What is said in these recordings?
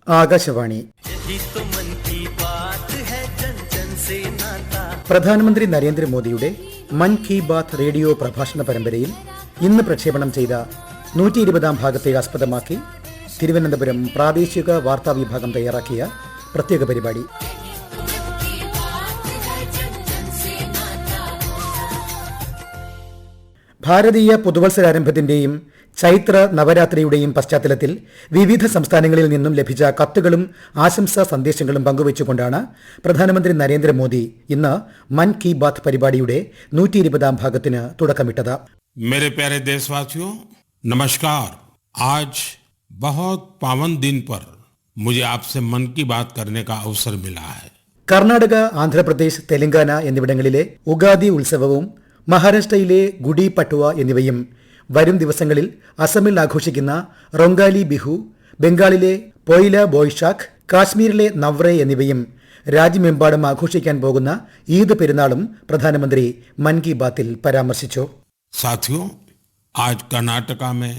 ആകാശവാണി. പ്രധാനമന്ത്രി നരേന്ദ്രമോദിയുടെ മൻ കി ബാത്ത് റേഡിയോ പ്രഭാഷണ പരമ്പരയിൽ ഇന്ന് പ്രക്ഷേപണം ചെയ്ത 120-ാം ഭാഗത്തെ ആസ്പദമാക്കി തിരുവനന്തപുരം പ്രാദേശിക വാർത്താ വിഭാഗം തയ്യാറാക്കിയ പ്രത്യേക പരിപാടി. ഭാരതീയ പുതുവത്സരാരംഭത്തിന്റെയും ചൈത്ര നവരാത്രിയുടെയും പശ്ചാത്തലത്തിൽ വിവിധ സംസ്ഥാനങ്ങളിൽ നിന്നും ലഭിച്ച കത്തുകളും ആശംസാ സന്ദേശങ്ങളും പങ്കുവച്ചുകൊണ്ടാണ് പ്രധാനമന്ത്രി നരേന്ദ്രമോദി ഇന്ന് മൻ കി ബാത്ത് പരിപാടിയുടെ 120-ാം ഭാഗത്തിന് തുടക്കമിട്ടത്. मेरे प्यारे देशवासियों, नमस्कार. आज बहुत पावन दिन पर मुझे आपसे मन की बात करने का अवसर मिला है. കർണാടക, ആന്ധ്രാപ്രദേശ്, തെലങ്കാന എന്നിവിടങ്ങളിലെ ഉഗാദി ഉത്സവവും മഹാരാഷ്ട്രയിലെ ഗുഡി പട്വ എന്നിവയും വരും ദിവസങ്ങളിൽ അസമിൽ ആഘോഷിക്കുന്ന റൊങ്കാലി ബിഹു, ബംഗാളിലെ പോയില ബോയ്ഷാഖ്, കാശ്മീരിലെ നവ്രെ എന്നിവയും രാജ്യമെമ്പാടും ആഘോഷിക്കാൻ പോകുന്ന ഈദ് പെരുന്നാളും പ്രധാനമന്ത്രി മൻ കി ബാത്തിൽ പരാമർശിച്ചു. साथियों, आज कर्नाटका में,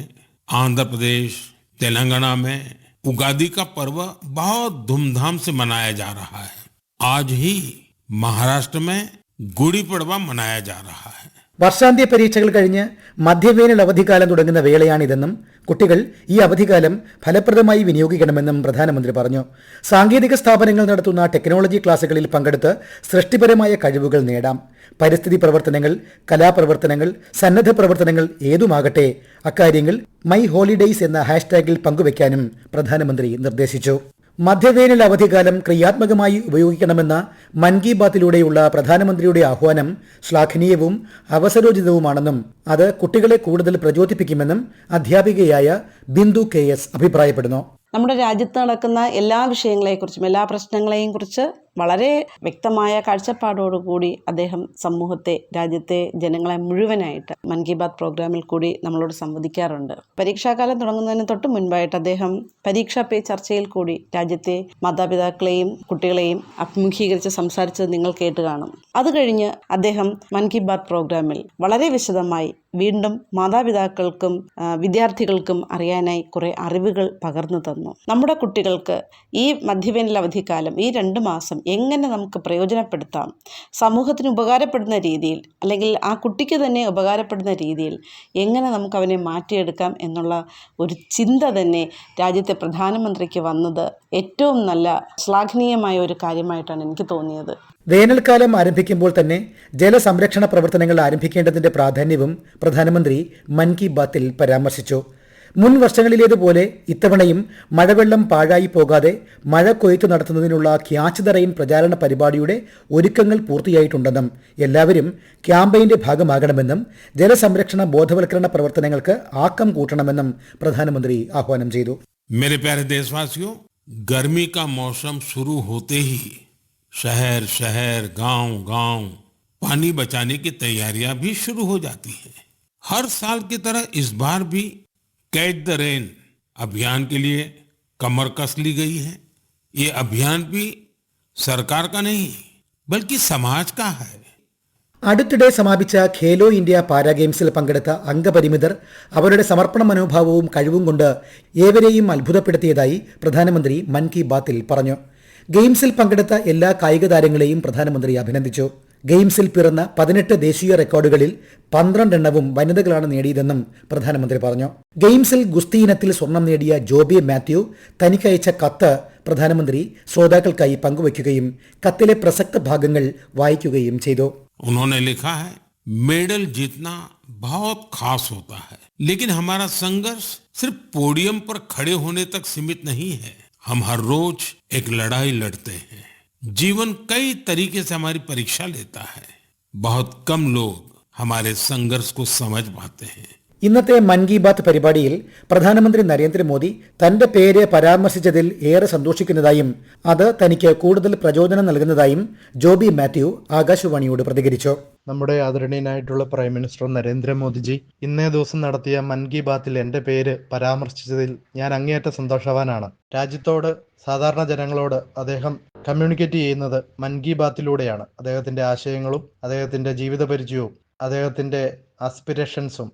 आंध्र प्रदेश, तेलंगाना में उगादी का पर्व बहुत धूमधाम से मनाया जा रहा है. आज ही महाराष्ट्र में गुड़ी पड़वा मनाया जा रहा है. വർഷാന്ത്യ പരീക്ഷകൾ കഴിഞ്ഞ് മധ്യവേനൽ അവധിക്കാലം തുടങ്ങുന്ന വേളയാണിതെന്നും കുട്ടികൾ ഈ അവധിക്കാലം ഫലപ്രദമായി വിനിയോഗിക്കണമെന്നും പ്രധാനമന്ത്രി പറഞ്ഞു. സാങ്കേതിക സ്ഥാപനങ്ങൾ നടത്തുന്ന ടെക്നോളജി ക്ലാസുകളിൽ പങ്കെടുത്ത് സൃഷ്ടിപരമായ കഴിവുകൾ നേടാം. പരിസ്ഥിതി പ്രവർത്തനങ്ങൾ, കലാപ്രവർത്തനങ്ങൾ, സന്നദ്ധ പ്രവർത്തനങ്ങൾ ഏതുമാകട്ടെ അക്കാര്യങ്ങൾ മൈ ഹോളിഡേയ്സ് എന്ന ഹാഷ്ടാഗിൽ പങ്കുവയ്ക്കാനും പ്രധാനമന്ത്രി നിർദ്ദേശിച്ചു. മധ്യവേനൽ അവധിക്കാലം ക്രിയാത്മകമായി ഉപയോഗിക്കണമെന്ന മൻ കി ബാത്തിലൂടെയുള്ള പ്രധാനമന്ത്രിയുടെ ആഹ്വാനം ശ്ലാഘനീയവും അവസരോചിതവുമാണെന്നും അത് കുട്ടികളെ കൂടുതൽ പ്രചോദിപ്പിക്കുമെന്നും അധ്യാപികയായ ബിന്ദു KS അഭിപ്രായപ്പെടുന്നു. നമ്മുടെ രാജ്യത്ത് നടക്കുന്ന എല്ലാ വിഷയങ്ങളെക്കുറിച്ചും എല്ലാ പ്രശ്നങ്ങളെയും കുറിച്ച് വളരെ വ്യക്തമായ കാഴ്ചപ്പാടോടുകൂടി അദ്ദേഹം സമൂഹത്തെ, രാജ്യത്തെ ജനങ്ങളെ മുഴുവനായിട്ട് മൻ കി ബാത്ത് പ്രോഗ്രാമിൽ കൂടി നമ്മളോട് സംവദിക്കാറുണ്ട്. പരീക്ഷാകാലം തുടങ്ങുന്നതിന് തൊട്ട് മുൻപായിട്ട് അദ്ദേഹം പരീക്ഷാ പേ ചർച്ചയിൽ കൂടി രാജ്യത്തെ മാതാപിതാക്കളെയും കുട്ടികളെയും അഭിമുഖീകരിച്ച് സംസാരിച്ചത് നിങ്ങൾ കേട്ട് കാണും. അത് കഴിഞ്ഞ് അദ്ദേഹം മൻ കി ബാത്ത് പ്രോഗ്രാമിൽ വളരെ വിശദമായി വീണ്ടും മാതാപിതാക്കൾക്കും വിദ്യാർത്ഥികൾക്കും അറിയാനായി കുറേ അറിവുകൾ പകർന്നു തന്നു. നമ്മുടെ കുട്ടികൾക്ക് ഈ മധ്യവേനൽ അവധിക്കാലം, ഈ 2 മാസം എങ്ങനെ നമുക്ക് പ്രയോജനപ്പെടുത്താം, സമൂഹത്തിന് ഉപകാരപ്പെടുന്ന രീതിയിൽ, അല്ലെങ്കിൽ ആ കുട്ടിക്ക് തന്നെ ഉപകാരപ്പെടുന്ന രീതിയിൽ എങ്ങനെ നമുക്ക് അവനെ മാറ്റിയെടുക്കാം എന്നുള്ള ഒരു ചിന്ത തന്നെ രാജ്യത്തെ പ്രധാനമന്ത്രിക്ക് വന്നത് ഏറ്റവും നല്ല ശ്ലാഘനീയമായ ഒരു കാര്യമായിട്ടാണ് എനിക്ക് തോന്നിയത്. വേനൽക്കാലം ആരംഭിക്കുമ്പോൾ തന്നെ ജലസംരക്ഷണ പ്രവർത്തനങ്ങൾ ആരംഭിക്കേണ്ടതിന്റെ പ്രാധാന്യവും പ്രധാനമന്ത്രി മൻ കി ബാത്തിൽ പരാമർശിച്ചു. മുൻ വർഷങ്ങളിലേതുപോലെ ഇത്തവണയും മഴവെള്ളം പാഴായി പോകാതെ മഴ കൊയ്ത്തു നടത്തുന്നതിനുള്ള ക്യാച്ച് ദ റെയിൻ പ്രചാരണ പരിപാടിയുടെ ഒരുക്കങ്ങൾ പൂർത്തിയായിട്ടുണ്ടെന്നും എല്ലാവരും ക്യാമ്പയിന്റെ ഭാഗമാകണമെന്നും ജലസംരക്ഷണ ബോധവൽക്കരണ പ്രവർത്തനങ്ങൾക്ക് ആക്കം കൂട്ടണമെന്നും പ്രധാനമന്ത്രി ആഹ്വാനം ചെയ്തു. मेरे प्यारे देशवासियों, गर्मी का मौसम शुरू होते ही शहर शहर, गांव गांव पानी बचाने की तैयारियां भी शुरू हो जाती हैं. हर साल की तरह इस बार भी कैच द रेन अभियान के लिए कमर कस ली गई है. ये अभियान भी सरकार का नहीं बल्कि समाज का है. അടുത്തിടെ സമാപിച്ച ഖേലോ ഇന്ത്യ പാരാ ഗെയിംസിൽ പങ്കെടുത്ത അംഗപരിമിതർ അവരുടെ സമർപ്പണ മനോഭാവവും കഴിവും കൊണ്ട് ഏവരെയും അത്ഭുതപ്പെടുത്തിയതായി പ്രധാനമന്ത്രി മൻ കി ബാത്തിൽ പറഞ്ഞു. ഗെയിംസിൽ പങ്കെടുത്ത എല്ലാ കായിക താരങ്ങളെയും പ്രധാനമന്ത്രി അഭിനന്ദിച്ചു. ഗെയിംസിൽ പിറന്ന 18 ദേശീയ റെക്കോർഡുകളിൽ 12 എണ്ണവും വനിതകളാണ് നേടിയതെന്നും പ്രധാനമന്ത്രി പറഞ്ഞു. ഗെയിംസിൽ ഗുസ്തി ഇനത്തിൽ സ്വർണം നേടിയ ജോബി മാത്യു തനിക്കയച്ച കത്ത് പ്രധാനമന്ത്രി ശ്രോതാക്കൾക്കായി പങ്കുവയ്ക്കുകയും കത്തിലെ പ്രസക്ത ഭാഗങ്ങൾ വായിക്കുകയും ചെയ്തു. उन्होंने लिखा है, मेडल जीतना बहुत खास होता है, लेकिन हमारा संघर्ष सिर्फ पोडियम पर खड़े होने तक सीमित नहीं है. हम हर रोज एक लड़ाई लड़ते हैं. जीवन कई तरीके से हमारी परीक्षा लेता है. बहुत कम लोग हमारे संघर्ष को समझ पाते हैं. ഇന്നത്തെ മൻ കി ബാത്ത് പരിപാടിയിൽ പ്രധാനമന്ത്രി നരേന്ദ്രമോദി തന്റെ പേര് പരാമർശിച്ചതിൽ ഏറെ സന്തോഷിക്കുന്നതായും അത് തനിക്ക് കൂടുതൽ പ്രചോദനം നൽകുന്നതായും ജോബി മാത്യു ആകാശവാണിയോട് പ്രതികരിച്ചു. നമ്മുടെ ആദരണീയനായിട്ടുള്ള പ്രൈം മിനിസ്റ്റർ നരേന്ദ്രമോദിജി ഇന്നേ ദിവസം നടത്തിയ മൻ കി ബാത്തിൽ എൻ്റെ പേര് പരാമർശിച്ചതിൽ ഞാൻ അങ്ങേയറ്റം സന്തോഷവാനാണ്. രാജ്യത്തോട്, സാധാരണ ജനങ്ങളോട് അദ്ദേഹം കമ്മ്യൂണിക്കേറ്റ് ചെയ്യുന്നത് മൻ കി ബാത്തിലൂടെയാണ്. അദ്ദേഹത്തിൻ്റെ ആശയങ്ങളും അദ്ദേഹത്തിൻ്റെ ജീവിത പരിചയവും അദ്ദേഹത്തിൻ്റെ ആസ്പിരേഷൻസും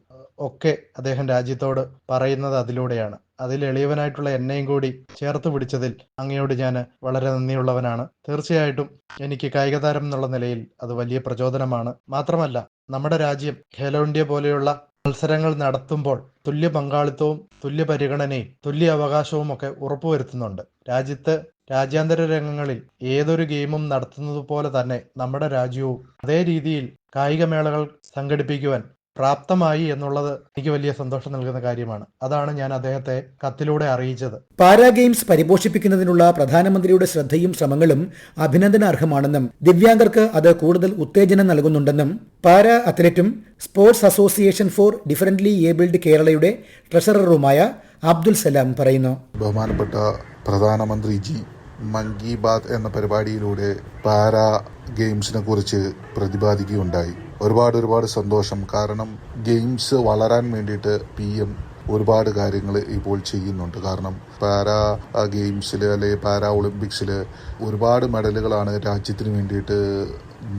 ഒക്കെ അദ്ദേഹം രാജ്യത്തോട് പറയുന്നത് അതിലൂടെയാണ്. അതിൽ എളിയവനായിട്ടുള്ള എന്നെയും കൂടി ചേർത്ത് പിടിച്ചതിൽ അങ്ങയോട് ഞാൻ വളരെ നന്ദിയുള്ളവനാണ്. തീർച്ചയായിട്ടും എനിക്ക് കായിക താരം എന്നുള്ള നിലയിൽ അത് വലിയ പ്രചോദനമാണ്. മാത്രമല്ല, നമ്മുടെ രാജ്യം ഖേലോ ഇന്ത്യ പോലെയുള്ള മത്സരങ്ങൾ നടത്തുമ്പോൾ തുല്യ പങ്കാളിത്തവും തുല്യ പരിഗണനയും തുല്യ അവകാശവും ഒക്കെ ഉറപ്പുവരുത്തുന്നുണ്ട്. രാജ്യത്ത് രാജ്യാന്തര രംഗങ്ങളിൽ ഏതൊരു ഗെയിമും നടത്തുന്നത് പോലെ തന്നെ നമ്മുടെ രാജ്യവും അതേ രീതിയിൽ കായികമേളകൾ സംഘടിപ്പിക്കുവാൻ പ്രാപ്തമായി എന്നുള്ളത് എനിക്ക് വലിയ സന്തോഷം നൽകുന്ന കാര്യമാണ്. അതാണ് ഞാൻ അദ്ദേഹത്തെ കത്തിലൂടെ അറിയിച്ചത്. പാരാ ഗെയിംസ് പരിപോഷിപ്പിക്കുന്നതിനുള്ള പ്രധാനമന്ത്രിയുടെ ശ്രദ്ധയും ശ്രമങ്ങളും അഭിനന്ദനാർഹമാണെന്നും ദിവ്യാംഗർക്ക് അത് കൂടുതൽ ഉത്തേജനം നൽകുന്നുണ്ടെന്നും പാരാ അത്ലറ്റും sports association for differently abled കേരളയുടെ ട്രഷററുമായ അബ്ദുൽ സലാം പറയുന്നു. ബഹുമാനപ്പെട്ട പ്രധാനമന്ത്രിജി മൻ കി ബാത്ത് എന്ന പരിപാടിയിലൂടെ പാരാ ഗെയിംസിനെ കുറിച്ച് പ്രതിപാദിക്കുകയുണ്ടായി. ഒരുപാട് സന്തോഷം. കാരണം ഗെയിംസ് വളരാൻ വേണ്ടിയിട്ട് PM ഒരുപാട് കാര്യങ്ങൾ ഇപ്പോൾ ചെയ്യുന്നുണ്ട്. കാരണം പാരാ ഗെയിംസിൽ അല്ലെങ്കിൽ പാരാ ഒളിമ്പിക്സിൽ ഒരുപാട് മെഡലുകളാണ് രാജ്യത്തിന് വേണ്ടിയിട്ട്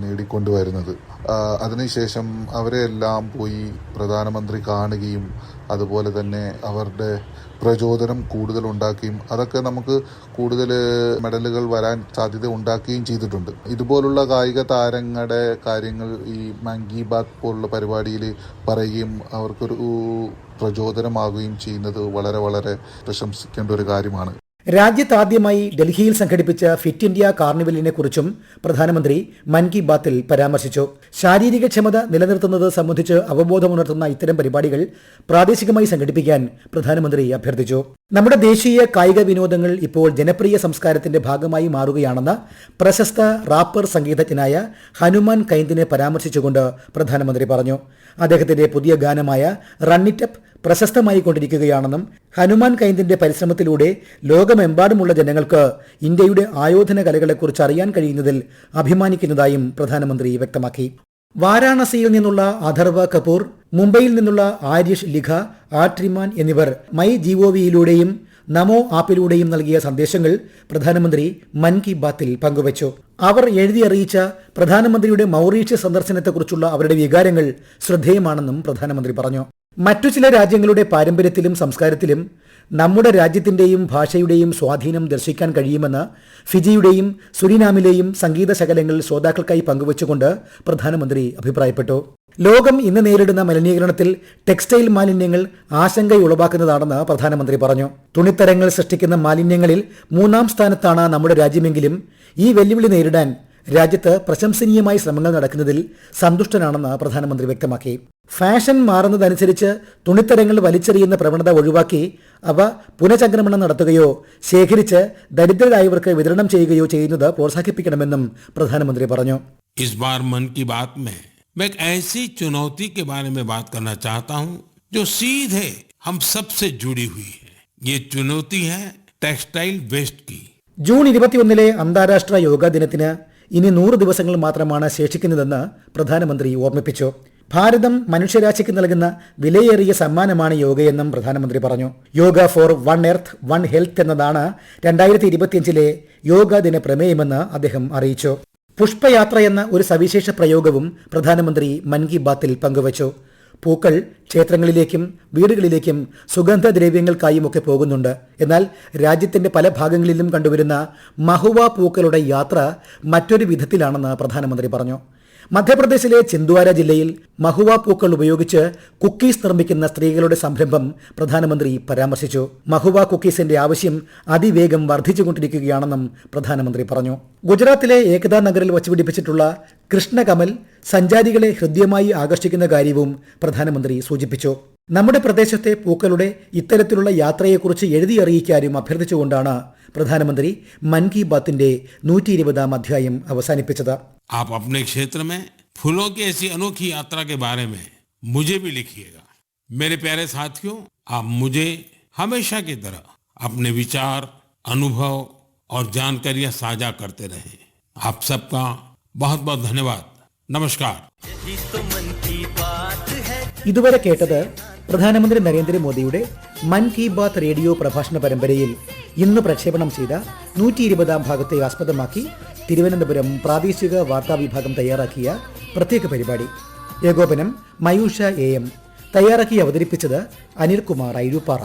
നേടിക്കൊണ്ടുവരുന്നത്. അതിനുശേഷം അവരെ എല്ലാം പോയി പ്രധാനമന്ത്രി കാണുകയും അതുപോലെ തന്നെ അവരുടെ പ്രചോദനം കൂടുതൽ ഉണ്ടാക്കുകയും അതൊക്കെ നമുക്ക് കൂടുതൽ മെഡലുകൾ വരാൻ സാധ്യത ഉണ്ടാക്കുകയും ചെയ്തിട്ടുണ്ട്. ഇതുപോലുള്ള കായിക താരങ്ങളുടെ കാര്യങ്ങൾ ഈ മൻ കി ബാത്ത് പോലുള്ള പരിപാടിയിൽ പറയുകയും അവർക്കൊരു പ്രചോദനമാകുകയും ചെയ്യുന്നത് വളരെ പ്രശംസിക്കേണ്ട ഒരു കാര്യമാണ്. രാജ്യത്താദ്യമായി ഡൽഹിയിൽ സംഘടിപ്പിച്ച ഫിറ്റ് ഇന്ത്യ കാർണിവലിനെ കുറിച്ചും പ്രധാനമന്ത്രി മൻ കി ബാത്തിൽ പരാമർശിച്ചു. ശാരീരികക്ഷമത നിലനിർത്തുന്നത് സംബന്ധിച്ച് അവബോധമുണർത്തുന്ന ഇത്തരം പരിപാടികൾ പ്രാദേശികമായി സംഘടിപ്പിക്കാൻ പ്രധാനമന്ത്രി അഭ്യർത്ഥിച്ചു. നമ്മുടെ ദേശീയ കായിക വിനോദങ്ങൾ ഇപ്പോൾ ജനപ്രിയ സംസ്കാരത്തിന്റെ ഭാഗമായി മാറുകയാണെന്ന് പ്രശസ്ത റാപ്പർ സംഗീതജ്ഞനായ ഹനുമാൻ കൈന്ദിനെ പരാമർശിച്ചുകൊണ്ട് പ്രധാനമന്ത്രി പറഞ്ഞു. അദ്ദേഹത്തിന്റെ പുതിയ ഗാനമായ റൺ ഇറ്റ് അപ്പ് പ്രശസ്തമായി കൊണ്ടിരിക്കുകയാണെന്നും ഹനുമാൻ കൈന്ദിന്റെ പരിശ്രമത്തിലൂടെ ലോകമെമ്പാടുമുള്ള ജനങ്ങൾക്ക് ഇന്ത്യയുടെ ആയോധന കലകളെക്കുറിച്ച് അറിയാൻ കഴിയുന്നതിൽ അഭിമാനിക്കുന്നതായും പ്രധാനമന്ത്രി വ്യക്തമാക്കി. വാരാണസിയിൽ നിന്നുള്ള അഥർവ കപൂർ, മുംബൈയിൽ നിന്നുള്ള ആര്യഷ് ലിഖ, ആട്രിമാൻ എന്നിവർ മൈ GOVയിലൂടെയും നമോ ആപ്പിലൂടെയും നൽകിയ സന്ദേശങ്ങൾ പ്രധാനമന്ത്രി മൻ കി ബാത്തിൽ പങ്കുവച്ചു. അവർ എഴുതി അറിയിച്ച പ്രധാനമന്ത്രിയുടെ മൗറീഷ്യസ് സന്ദർശനത്തെക്കുറിച്ചുള്ള അവരുടെ വികാരങ്ങൾ ശ്രദ്ധേയമാണെന്നും പ്രധാനമന്ത്രി പറഞ്ഞു. മറ്റു ചില രാജ്യങ്ങളുടെ പാരമ്പര്യത്തിലും സംസ്കാരത്തിലും നമ്മുടെ രാജ്യത്തിന്റെയും ഭാഷയുടെയും സ്വാധീനം ദർശിക്കാൻ കഴിയുമെന്ന് ഫിജിയുടെയും സുരിനാമിലെയും സംഗീത ശകലങ്ങൾ ശ്രോതാക്കൾക്കായി പങ്കുവച്ചുകൊണ്ട് പ്രധാനമന്ത്രി അഭിപ്രായപ്പെട്ടു. ലോകം ഇന്ന് നേരിടുന്ന മലിനീകരണത്തിൽ ടെക്സ്റ്റൈൽ മാലിന്യങ്ങൾ ആശങ്കയുളവാക്കുന്നതാണെന്ന് പ്രധാനമന്ത്രി പറഞ്ഞു. തുണിത്തരങ്ങൾ സൃഷ്ടിക്കുന്ന മാലിന്യങ്ങളിൽ 3ാം സ്ഥാനത്താണ് നമ്മുടെ രാജ്യമെങ്കിലും ഈ വെല്ലുവിളി നേരിടാൻ രാജ്യത്ത് പ്രശംസനീയമായ ശ്രമങ്ങൾ നടക്കുന്നതിൽ സന്തുഷ്ടനാണെന്ന് പ്രധാനമന്ത്രി വ്യക്തമാക്കി. ഫാഷൻ മാറുന്നതനുസരിച്ച് തുണിത്തരങ്ങൾ വലിച്ചെറിയുന്ന പ്രവണത ഒഴിവാക്കി അവ പുനഃചംക്രമണം നടത്തുകയോ ശേഖരിച്ച് ദരിദ്രരായവർക്ക് വിതരണം ചെയ്യുകയോ ചെയ്യുന്നത് പ്രോത്സാഹിപ്പിക്കണമെന്നും പ്രധാനമന്ത്രി പറഞ്ഞു. इस बार मन की बात में मैं एक ऐसी चुनौती के बारे में बात करना चाहता हूं जो सीधे हम सबसे जुड़ी हुई है. ये चुनौती है ടെക്സ്റ്റൈൽ വേസ്റ്റ് की. ജൂൺ 21 അന്താരാഷ്ട്ര യോഗാ ദിനത്തിന് ഇനി 100 ദിവസങ്ങൾ മാത്രമാണ് ശേഷിക്കുന്നതെന്ന് പ്രധാനമന്ത്രി ഓർമ്മിപ്പിച്ചു. ഭാരതം മനുഷ്യരാശിക്ക് നൽകുന്ന വിലയേറിയ സമ്മാനമാണ് യോഗയെന്നും പ്രധാനമന്ത്രി പറഞ്ഞു. Yoga for one earth one health എന്നതാണ് 2025 യോഗാ ദിന പ്രമേയമെന്ന് അദ്ദേഹം അറിയിച്ചു. പുഷ്പയാത്ര എന്ന ഒരു സവിശേഷ പ്രയോഗവും പ്രധാനമന്ത്രി മൻ കി ബാത്തിൽ പങ്കുവച്ചു. പൂക്കൾ ക്ഷേത്രങ്ങളിലേക്കും വീടുകളിലേക്കും സുഗന്ധദ്രവ്യങ്ങൾക്കായുമൊക്കെ പോകുന്നുണ്ട്. എന്നാൽ രാജ്യത്തിന്റെ പല ഭാഗങ്ങളിലും കണ്ടുവരുന്ന മഹുവ പൂക്കളുടെ യാത്ര മറ്റൊരു വിധത്തിലാണെന്ന് പ്രധാനമന്ത്രി പറഞ്ഞു. മധ്യപ്രദേശിലെ ചിന്ദ്വാര ജില്ലയിൽ മഹുവ പൂക്കൾ ഉപയോഗിച്ച് കുക്കീസ് നിർമ്മിക്കുന്ന സ്ത്രീകളുടെ സംരംഭം പ്രധാനമന്ത്രി പരാമർശിച്ചു. മഹുവ കുക്കീസിന്റെ ആവശ്യം അതിവേഗം വർദ്ധിച്ചുകൊണ്ടിരിക്കുകയാണെന്നും പ്രധാനമന്ത്രി പറഞ്ഞു. ഗുജറാത്തിലെ ഏകതാ നഗറിൽ വച്ചുപിടിപ്പിച്ചിട്ടുള്ള കൃഷ്ണകമൽ സഞ്ചാരികളെ ഹൃദ്യമായി ആകർഷിക്കുന്ന കാര്യവും പ്രധാനമന്ത്രി സൂചിപ്പിച്ചു. നമ്മുടെ പ്രദേശത്തെ പൂക്കളുടെ ഇത്തരത്തിലുള്ള യാത്രയെക്കുറിച്ച് എഴുതി അറിയിക്കാനും അഭ്യർത്ഥിച്ചുകൊണ്ടാണ് പ്രധാനമന്ത്രി മൻ കി ബാത്തിന്റെ 120ാം അധ്യായം അവസാനിപ്പിച്ചത്. आप अपने क्षेत्र में फूलों की ऐसी अनोखी यात्रा के बारे में मुझे भी लिखिएगा. मेरे प्यारे साथियों, आप मुझे हमेशा की तरह अपने विचार, अनुभव और जानकारियां साझा करते रहें. आप सबका बहुत बहुत धन्यवाद. नमस्कार. ഇതുവരെ കേട്ടത് പ്രധാനമന്ത്രി നരേന്ദ്രമോദിയുടെ മൻ കി ബാത്ത് റേഡിയോ പ്രഭാഷണ പരമ്പരയിൽ ഇന്ന് പ്രക്ഷേപണം ചെയ്ത 120ാം ഭാഗത്തെ ആസ്പദമാക്കി തിരുവനന്തപുരം പ്രാദേശിക വാർത്താ വിഭാഗം തയ്യാറാക്കിയ പ്രത്യേക പരിപാടി. ഏകോപനം മയൂഷ AM. തയ്യാറാക്കി അവതരിപ്പിച്ചത് അനിൽകുമാർ ഐരൂപ്പാറ.